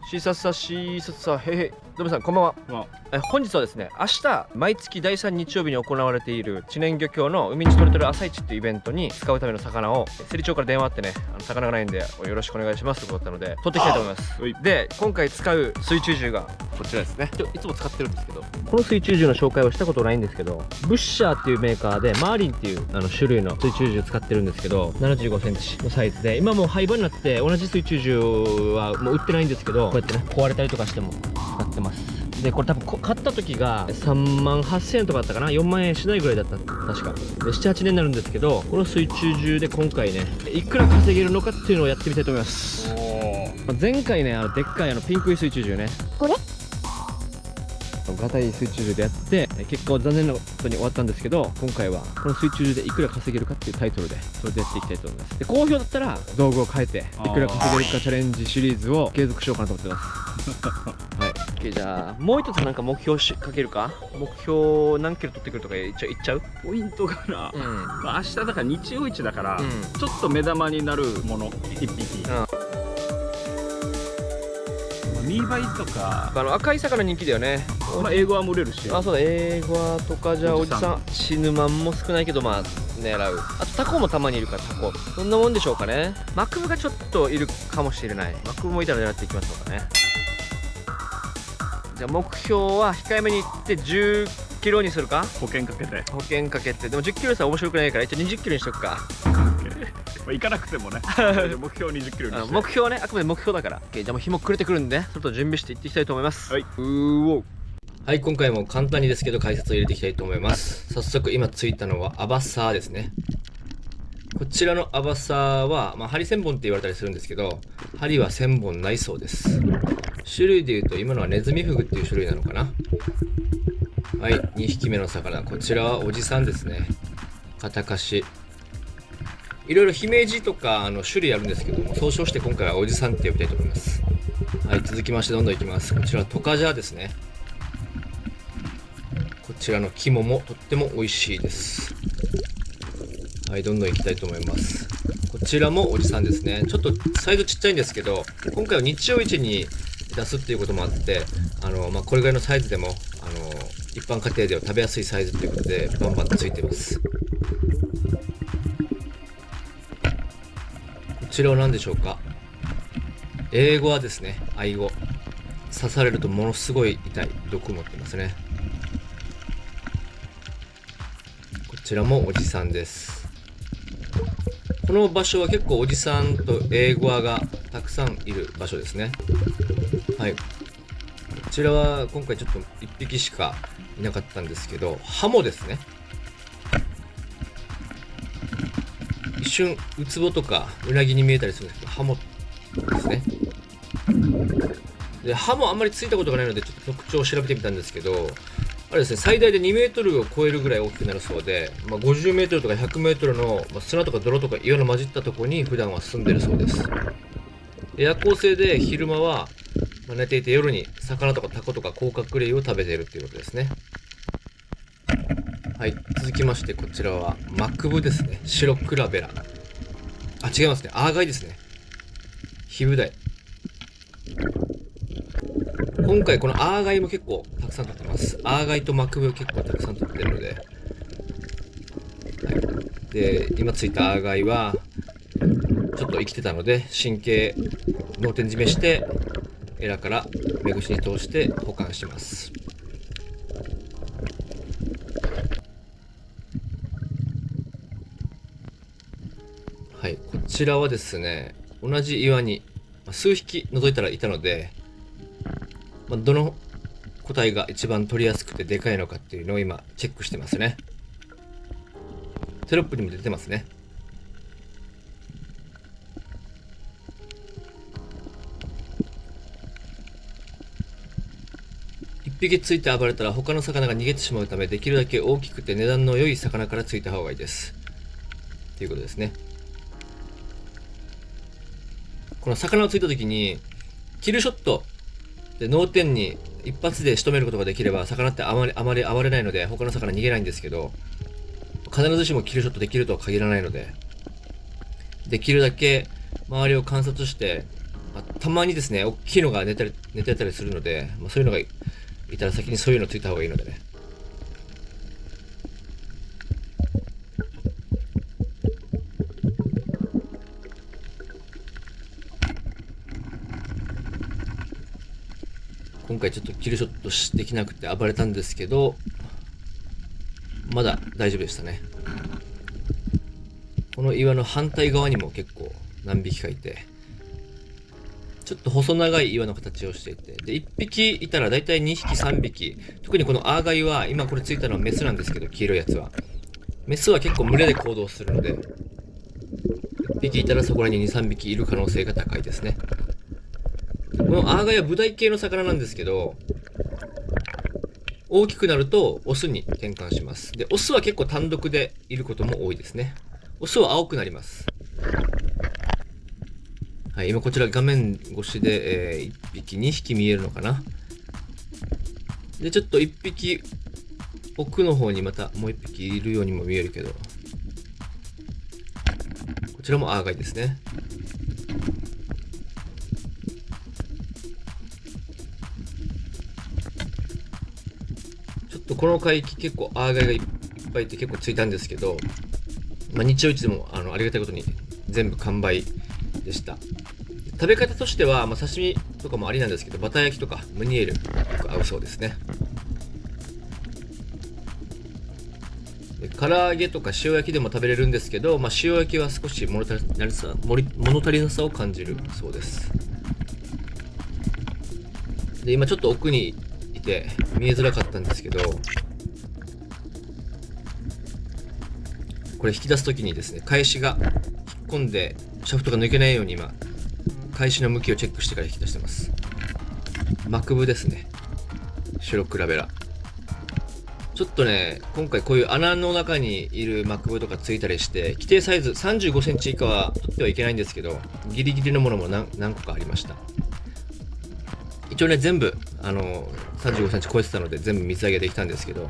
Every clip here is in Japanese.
シーサッサシーサッサへいへい、どうもさんこんばんは。本日はですね、明日毎月第3日曜日に行われている知念漁協の海地とれとれ朝市っていうイベントに使うための魚をセリ町から電話あってね、魚がないんでよろしくお願いしますということだったので取っていきたいと思います。で、今回使う水中銃がこちらですね。いつも使ってるんですけど、この水中銃の紹介はしたことないんですけど、ブッシャーっていうメーカーでマーリンっていう種類の水中銃使ってるんですけど、75センチのサイズで、今もう廃盤になって同じ水中銃はもう売ってないんですけど、こうやってね壊れたりとかしても使ってます。でこれ多分買った時が3万8000円とかだったかな、4万円しないぐらいだった確かで、78年になるんですけど、この水中銃で今回ねいくら稼げるのかっていうのをやってみたいと思います。前回ねでっかいピンクい水中銃ね、これガタイ水中銃でやって結果は残念なことに終わったんですけど、今回はこの水中銃でいくら稼げるかっていうタイトルでそれでやっていきたいと思います。で好評だったら道具を変えていくら稼げるかチャレンジシリーズを継続しようかなと思ってますはい、OK、じゃあもう一つなんか目標かけるか、目標何キロ取ってくるとか言っちゃうポイントがな、まあ明日だから日曜市だから、ちょっと目玉になるもの1匹、ミーバイとか赤い魚人気だよね。まあ英語は群れるし、あ、そうだ、英語はとかじゃあおじさん死ぬマンも少ないけどまあ狙う。あとタコもたまにいるから、タコそんなもんでしょうかね。マクブがちょっといるかもしれない。マクブもいたら狙っていきましょうかね。じゃあ目標は控えめにいって10キロにするか。保険かけてでも10キロさ面白くないから一応20キロにしとくか行かなくてもね目標20キロにして、目標はねあくまで目標だから。 OK、じゃあもう日も暮れてくるんでちょっと準備していっていきたいと思います。はい、はい、今回も簡単にですけど解説を入れていきたいと思います。早速今ついたのはアバサーですね。こちらのアバサーは、針1000本って言われたりするんですけど、針は1000本ないそうです。種類でいうと今のはネズミフグっていう種類なのかな。はい、2匹目の魚、こちらはおじさんですね。片カシ、いろいろ姫路とか種類あるんですけども、総称して今回はおじさんって呼びたいと思います。はい、続きましてどんどんいきます。こちらはトカジャですね。こちらの肝もとっても美味しいです。はい、どんどんいきたいと思います。こちらもおじさんですね。ちょっとサイズちっちゃいんですけど、今回は日曜市に出すっていうこともあって、これぐらいのサイズでも一般家庭では食べやすいサイズということでバンバンついてます。こちらは何でしょうか。英語はですね、アイゴ、刺されるとものすごい痛い毒を持ってますね。こちらもおじさんです。この場所は結構おじさんと英語がたくさんいる場所ですね。はい、こちらは今回ちょっと1匹しかいなかったんですけど、ハモですね。一瞬ウツボとかウナギに見えたりするんですけど、ハモですね。でハモあんまりついたことがないのでちょっと特徴を調べてみたんですけど、あれですね、最大で2メートルを超えるぐらい大きくなるそうで、50メートルとか100メートルの砂とか泥とか岩の混じったところに普段は住んでるそうです。で夜行性で昼間は寝ていて、夜に魚とかタコとか甲殻類を食べているということですね。はい、続きましてこちらはマクブですね。シロクラベラ、違いますね、アーガイですね。ヒブダイ。今回このアーガイも結構たくさん取ってます。アーガイとマクブ結構たくさん取ってるので、で今ついたアーガイはちょっと生きてたので神経脳天締めしてエラから目串に通して保管します。はい、こちらはですね、同じ岩に数匹覗いたらいたので、どの個体が一番取りやすくてでかいのかっていうのを今チェックしてますね。テロップにも出てますね。1匹ついて暴れたら他の魚が逃げてしまうため、できるだけ大きくて値段の良い魚からついた方がいいですということですね。この魚をついた時にキルショットで脳天に一発で仕留めることができれば魚ってあまり暴れないので他の魚逃げないんですけど、必ずしもキルショットできるとは限らないので、できるだけ周りを観察して、たまにですね、大きいのが寝てたりするので、そういうのがいたら先にそういうのついた方がいいのでね。今回ちょっとキルショットできなくて暴れたんですけど、まだ大丈夫でしたね。この岩の反対側にも結構何匹かいて、ちょっと細長い岩の形をしていて、で、1匹いたらだいたい2匹3匹、特にこのアーガイは、今これついたのはメスなんですけど、黄色いやつは。メスは結構群れで行動するので、1匹いたらそこらに2、3匹いる可能性が高いですね。このアーガイはブダイ系の魚なんですけど、大きくなるとオスに転換します。で、オスは結構単独でいることも多いですね。オスは青くなります。はい、今こちら画面越しで、1匹、2匹見えるのかな。で、ちょっと1匹、奥の方にまたもう1匹いるようにも見えるけど、こちらもアーガイですね。ちょっとこの海域結構アーガイがいっぱいいて結構ついたんですけど、日曜市でもありがたいことに全部完売でした。食べ方としては、刺身とかもありなんですけど、バター焼きとかムニエルよく合うそうですね。で、唐揚げとか塩焼きでも食べれるんですけど、塩焼きは少し物足りなさを感じるそうです。で、今ちょっと奥にいて見えづらかったんですけど、これ引き出すときにですね、返しが引っ込んでシャフトが抜けないように今返しの向きをチェックしてから引き出してます。マクブですね。白クラベラ。ちょっとね、今回こういう穴の中にいるマクブとかついたりして、規定サイズ35センチ以下は取ってはいけないんですけど、ギリギリのものも何個かありました。一応ね、全部、35センチ超えてたので全部水揚げできたんですけど、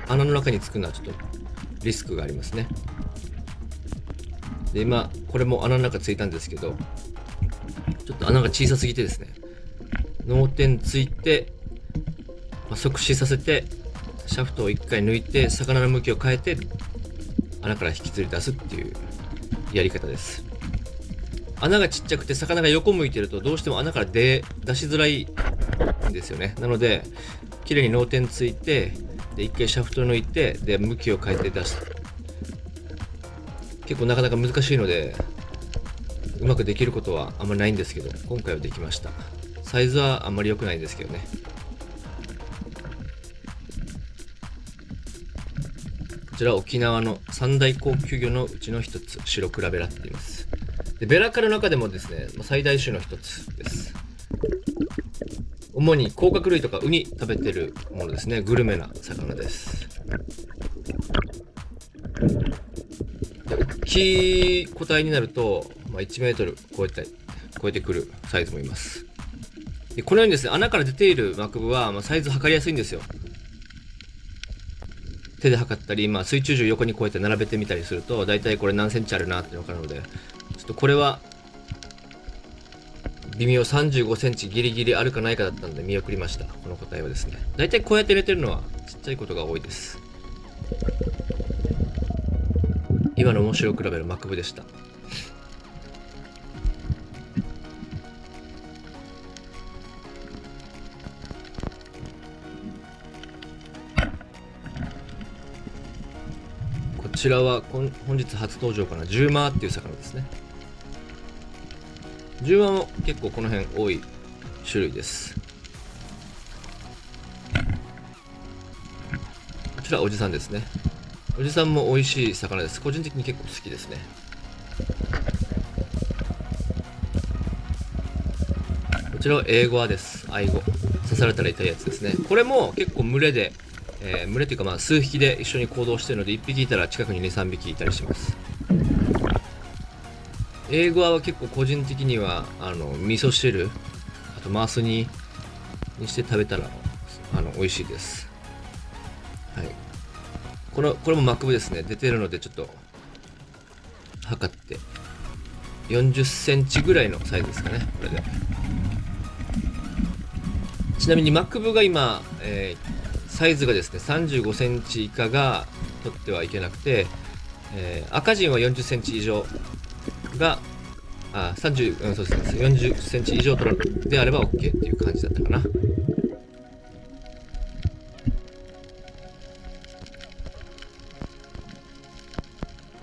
穴の中につくのはちょっとリスクがありますね。で、今、これも穴の中ついたんですけど、ちょっと穴が小さすぎてですね、脳天ついて、即死させて、シャフトを1回抜いて、魚の向きを変えて、穴から引きずり出すっていうやり方です。穴がちっちゃくて魚が横向いてるとどうしても穴から出しづらいんですよね。なので、綺麗に脳天ついて、で、1回シャフト抜いて、で、向きを変えて出す。結構なかなか難しいので、うまくできることはあんまりないんですけど、今回はできました。サイズはあんまり良くないんですけどね。こちら沖縄の三大高級魚のうちの一つ、白クラベラって言います。で、ベラ科の中でもですね、最大種の一つです。主に甲殻類とかウニ食べてるものですね。グルメな魚です。大きい個体になると、1メートル超えてくるサイズもいます。で、このようにですね、穴から出ているマクブは、サイズ測りやすいんですよ。手で測ったり、水中銃横にこうやって並べてみたりすると、だいたいこれ何センチあるなってわかるので、ちょっとこれは、微妙35センチギリギリあるかないかだったので見送りました。この個体はですね。だいたいこうやって入れてるのはちっちゃいことが多いです。今の面白く比べるマクブでした。こちらは本日初登場かな、ジューマーっていう魚ですね。ジューマーも結構この辺多い種類です。こちらおじさんですね。おじさんも美味しい魚です。個人的に結構好きですね。こちらは英語はです。愛語。刺されたら痛いやつですね。これも結構群れで、群れというか数匹で一緒に行動しているので、1匹いたら近くに2、3匹いたりします。英語は結構個人的には味噌汁、あとマース煮にして食べたら美味しいです。はい。これもマクブですね。出てるのでちょっと測って40センチぐらいのサイズですかね。これで。ちなみにマックブが今、サイズがですね35センチ以下が取ってはいけなくて、赤人は40センチ以上が30、そうですね、40センチ以上取るであれば OK っていう感じだったかな。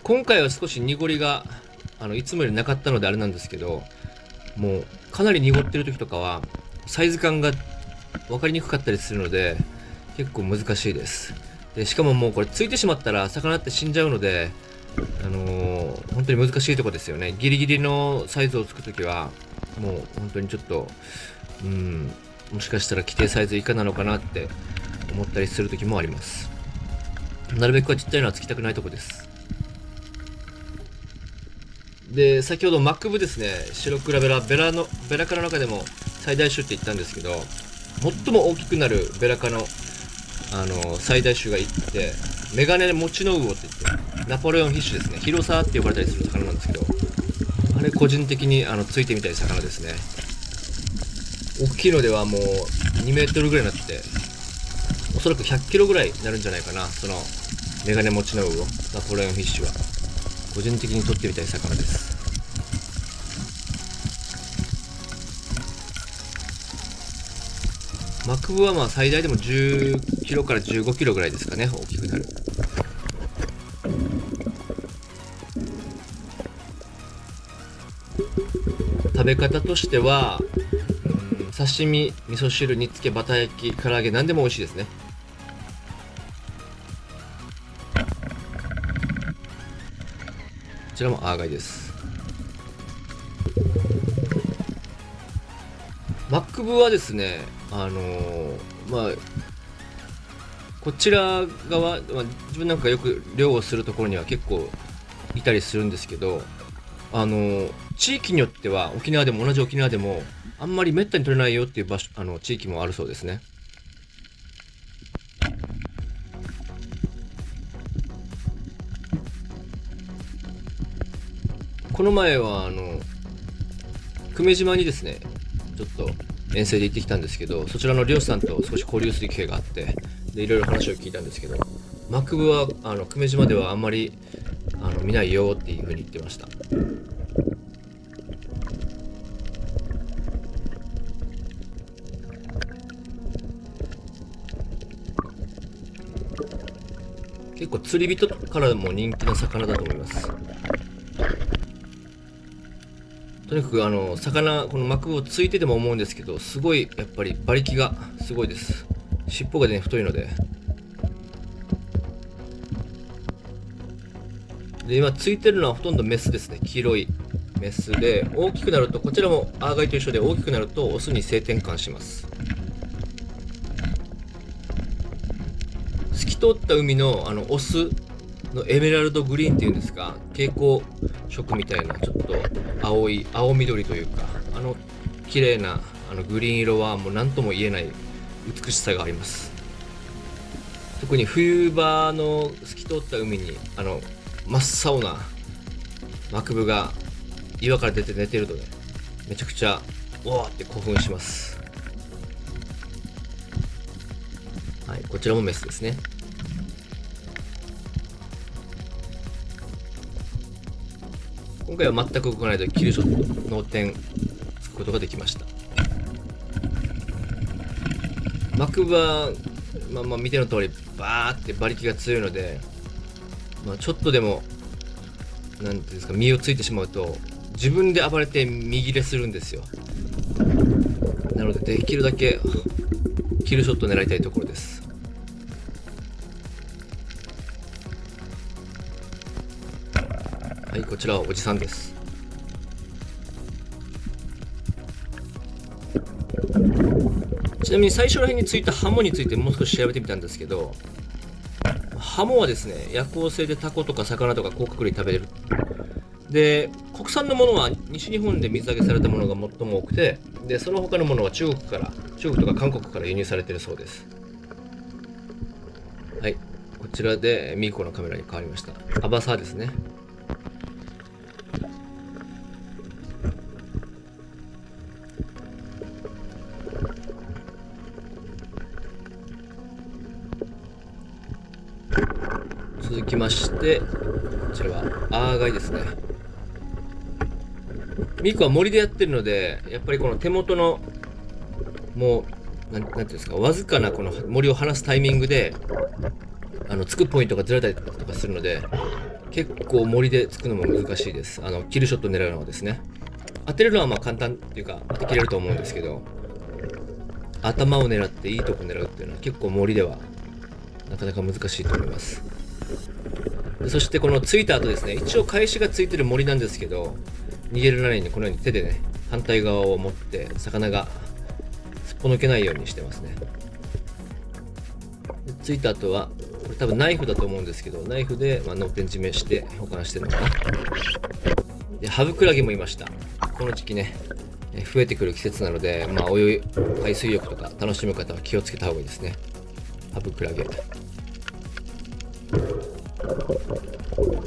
今回は少し濁りがいつもよりなかったのであれなんですけど、もうかなり濁ってる時とかはサイズ感が分かりにくかったりするので結構難しいです。でしかももうこれついてしまったら魚って死んじゃうので、本当に難しいところですよね。ギリギリのサイズをつくときはもう本当にちょっともしかしたら規定サイズ以下なのかなって思ったりするときもあります。なるべくはちっちゃいのはつきたくないところです。で先ほどマックブですね、白クラベラベラ科の中でも最大種って言ったんですけど、最も大きくなるベラ科の最大種がいて、メガネモチノウオって言ってナポレオンフィッシュですね、広沢って呼ばれたりする魚なんですけど、あれ個人的についてみたい魚ですね。大きいのではもう2メートルぐらいになって、おそらく100キロぐらいになるんじゃないかな、そのメガネモチノウオナポレオンフィッシュは。個人的に取ってみたい魚です。マクブはまあ最大でも10キロから15キロぐらいですかね、大きくなる。食べ方としては、刺身、味噌汁、煮付け、バター焼き、唐揚げ、何でも美味しいですね。こちらもアーガイです。マックブはですね、こちら側、自分なんかよく漁をするところには結構いたりするんですけど、地域によっては同じ沖縄でもあんまりめったに取れないよっていう場所、地域もあるそうですね。この前は久米島にですねちょっと遠征で行ってきたんですけど、そちらの漁師さんと少し交流する機会があって、でいろいろ話を聞いたんですけど、マクブは久米島ではあんまり見ないよっていうふうに言ってました。結構釣り人からも人気な魚だと思います。とにかく魚、このマクブをついてても思うんですけど、すごいやっぱり馬力がすごいです。尻尾がね太いので。で今ついてるのはほとんどメスですね。黄色いメスで、大きくなると、こちらもアーガイと一緒で大きくなるとオスに性転換します。透き通った海のオスのエメラルドグリーンっていうんですか、蛍光色みたいなちょっと青緑というか、綺麗なグリーン色はもう何とも言えない美しさがあります。特に冬場の透き通った海に真っ青なマクブが岩から出て寝てるとね、めちゃくちゃおーって興奮します。はい、こちらもメスですね。今回は全く動かないでキルショット脳天つくことができました。マクブは見ての通りバーって馬力が強いので、ちょっとでもなんていうんですか、身をついてしまうと自分で暴れて身切れするんですよ。なのでできるだけキルショットを狙いたいところです。はい、こちらはおじさんです。ちなみに最初ら辺についたハモについてもう少し調べてみたんですけど、ハモはですね、夜行性でタコとか魚とか甲殻類食べれる。で、国産のものは西日本で水揚げされたものが最も多くて、でその他のものは中国とか韓国から輸入されているそうです。はい、こちらでミーコのカメラに変わりました。アバサーですね。続きましてこちらはアーガイですね。ミクは森でやってるので、やっぱりこの手元のもうなんていうんですか、わずかなこの森を離すタイミングでつくポイントがずれたりとかするので、結構森でつくのも難しいです。キルショットを狙うのはですね、当てるのはまあ簡単っていうか当てきれると思うんですけど、頭を狙っていいとこ狙うっていうのは結構森ではなかなか難しいと思います。でそしてこのついた後ですね、一応返しがついてる森なんですけど、逃げられないようにこのように手でね、反対側を持って魚がすっぽ抜けないようにしてますね。でついた後はこれ多分ナイフだと思うんですけど、ナイフで脳天締めして保管してるのかな。でハブクラゲもいました。この時期ね増えてくる季節なので、海水浴とか楽しむ方は気をつけた方がいいですね。ハブクラゲ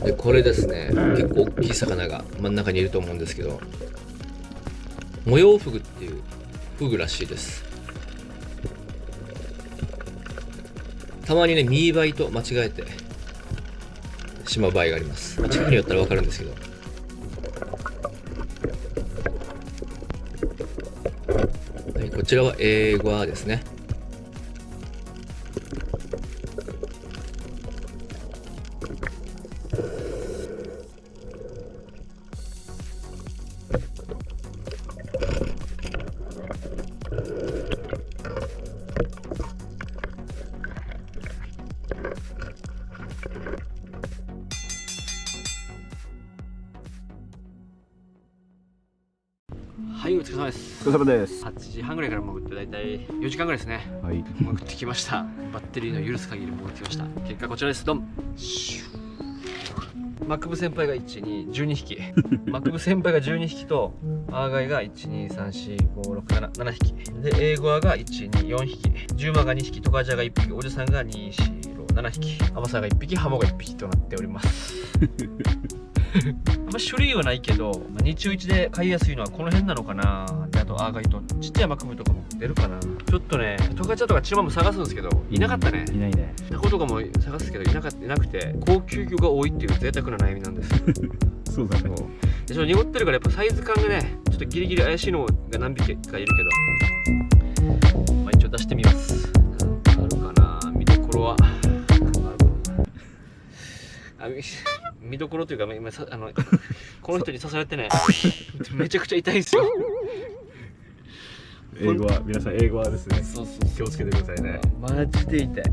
で、これですね、結構大きい魚が真ん中にいると思うんですけど、模様フグっていうフグらしいです。たまにね、ミーバイと間違えてしまう場合があります。近くに寄ったら分かるんですけど、はい、こちらはエーゴアですね。はい、お疲れ様です。お疲れ様です。8時半ぐらいから潜ってだいたい4時間ぐらいですね。はい。潜ってきました。バッテリーの許す限り潜ってきました。結果こちらです。ドン。マクブ先輩が1、2、12匹。マクブ先輩が12匹と、アーガイが1、2、3、4、5、6、7、7匹。で、エーゴアが1、2、4匹。ジューマが2匹、トカジャが1匹、おじさんが2、4、6、7匹。アマサが1匹、ハモが1匹となっております。あんま種類はないけど、日中1で飼いやすいのはこの辺なのかな。であとアーガイとちっちゃいマクブとかも出るかな。ちょっとね、トカチャとかチマも探すんですけど、いなかったね。いないね。タコとかも探すけどいなくて、高級魚が多いっていう贅沢な悩みなんです。そうだね。でちょっと濁ってるからやっぱサイズ感がね、ちょっとギリギリ怪しいのが何匹かいるけど、まあ、一応出してみます。あるかな、見どころは。見どころというか、今この人に刺されてね、めちゃくちゃ痛いんですよ。英語は皆さん英語はですね。そう気をつけてくださいね。マジで痛い。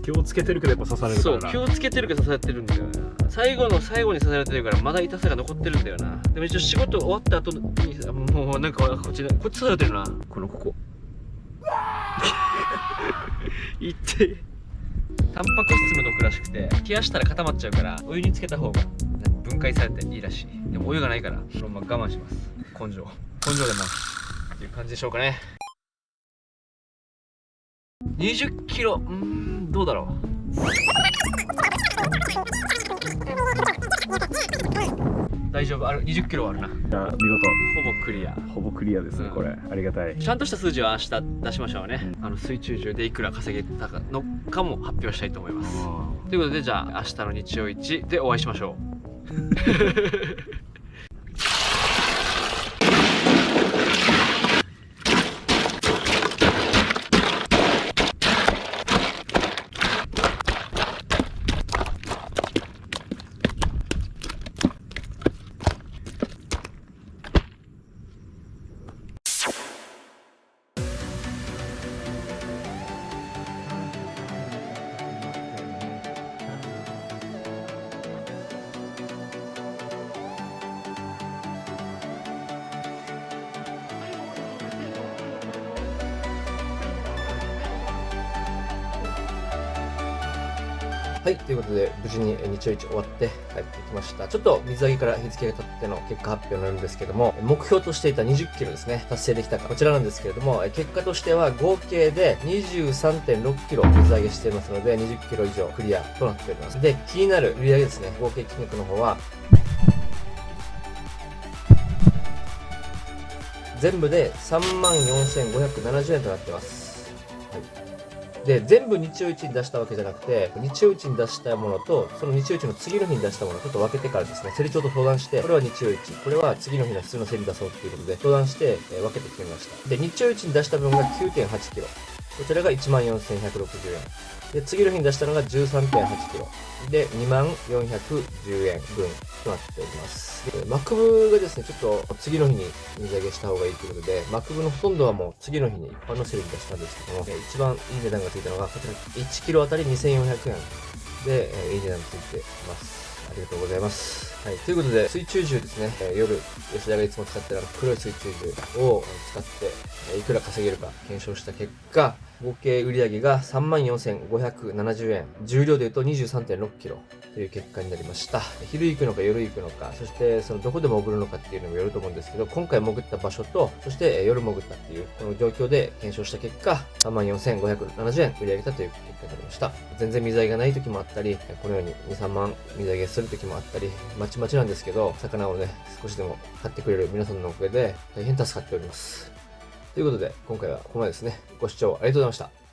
気をつけてるけどやっぱ刺されるからな。そう、気をつけてるけど刺されてるんだよな。最後の最後に刺されてるからまだ痛さが残ってるんだよな。でも一応仕事終わった後にもうなんかこっち刺されてるな。ここ痛い。タンパク質の毒らしくて、冷やしたら固まっちゃうからお湯につけた方が分解されていいらしい。でもお湯がないからそのまま我慢します。根性でますっていう感じでしょうかね。20キロ、どうだろう。大丈夫、20キロはあるな。いや、見事。ほぼクリア。ほぼクリアですね、これ。ありがたい。ちゃんとした数字は明日出しましょうね。水中中でいくら稼げたのかも発表したいと思います。ということで、じゃあ明日の日曜市でお会いしましょう。はい、ということで無事に日曜市終わって帰ってきました。ちょっと水揚げから日付が経っての結果発表になるんですけども、目標としていた20キロですね、達成できたかこちらなんですけれども、結果としては合計で 23.6 キロ水揚げしていますので、20キロ以上クリアとなっております。で、気になる売り上げですね、合計金額の方は全部で 34,570 円となっています。はい、で、全部日曜市に出したわけじゃなくて、日曜市に出したものと、その日曜市の次の日に出したものをちょっと分けてからですね、競り長と相談して、これは日曜市、これは次の日の普通の競り出そうっていうことで相談して、分けて決めました。で、日曜市に出した分が 9.8 キロ。こちらが 14,160 円。で、次の日に出したのが 13.8 キロ。で、2410円分となっております。で、マクブがですね、ちょっと次の日に水揚げした方がいいということで、マクブのほとんどはもう次の日に一般の競りに出したんですけども、一番いい値段がついたのが、こちら1キロあたり2400円で、いい値段がついています。ありがとうございます。はい。ということで、水中銃ですね。夜、吉田がいつも使ってる黒い水中銃を使って、いくら稼げるか検証した結果、合計売上が 34,570 円。重量で言うと 23.6 キロという結果になりました。昼行くのか夜行くのか、そしてそのどこで潜るのかっていうのもよると思うんですけど、今回潜った場所と、そして夜潜ったっていう、この状況で検証した結果、34,570 円売り上げたという結果になりました。全然水揚げがない時もあったり、このように2、3万水揚げする時もあったり、まちまちなんですけど、魚をね、少しでも買ってくれる皆さんのおかげで大変助かっております。ということで、今回はここまでですね。ご視聴ありがとうございました。